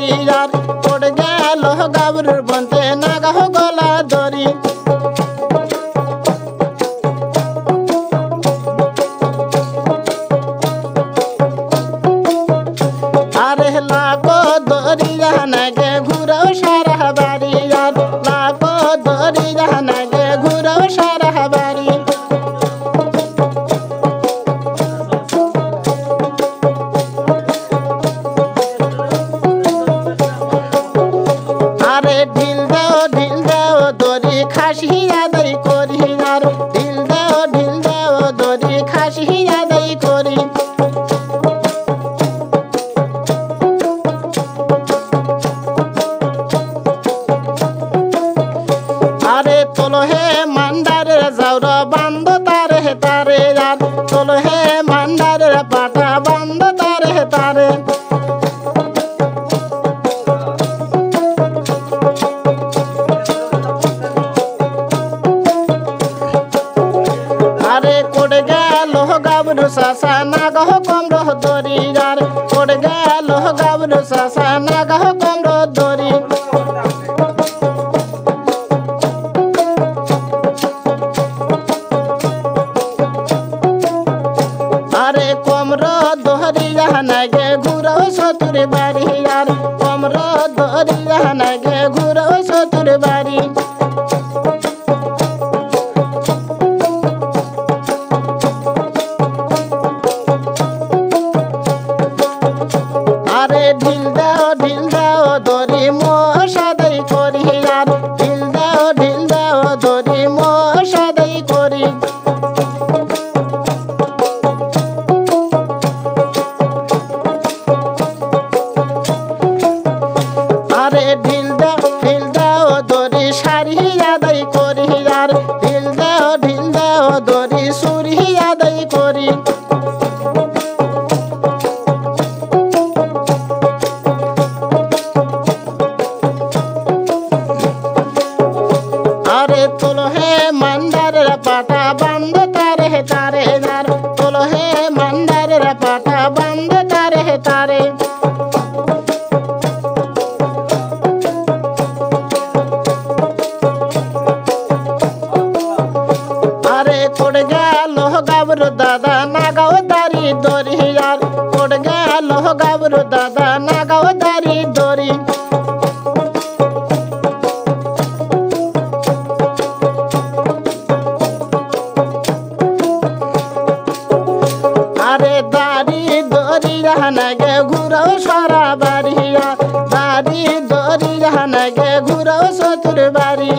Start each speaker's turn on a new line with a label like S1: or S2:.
S1: বাড়ি আর পড়ে গেল গাবরুর বনতে নাগাহ গলা দড়ি আরে লাগো দড়ি জানাগে ঘুরাও সারা বাড়ি আর লাগো দড়ি জানাগে ঘুরাও সারা বাড়ি আরে ঢিল দাও দড়ি খাসি আদায় করি আর ঢিল দাও দড়ি খাসি আদায় করি আরে তোলো হে মান্ডারের যাওরা বান্ধ তারে তারে আর তোলো হে মান্ডারের পাটা বান্ধ তারে তারে আরে কোড়ে গেল গাবরু সাসা নাগাহ কমর দড়ি আর কোড়ে গেল গাবরু সাসা নাগাহ কমর দড়ি আরে কমর দড়ি জানাগে ঘুরাও সতুর বাড়ি আর কমর দড়ি জানাগে ঘুরাও সতুর বাড়ি আরে ঢিল দাও দড়ি মশাদাই করি আর ঢিল দাও দড়ি মশাদাই করি আরে ঢিল দাও দড়ি সারি আদায় করি আর ঢিল দাও দড়ি সুরি আদায় করি আরে তোলো হে মান্ডারের পাটা বান্ধ তারে তারে আর তোলো হে মান্ডারের পাটা বান্ধ তারে তারে আরে পড়ে গেল গাবরু দাদা নাগাও দাড়ি দড়ি আর পড়ে গেল গাবরু দাদা নাগাও দাড়ি দড়ি আরে দাড়ি দড়ি জানাগে ঘুরাও সারা বাড়ি দাড়ি দড়ি জানাগে ঘুরাও সতুর বাড়ি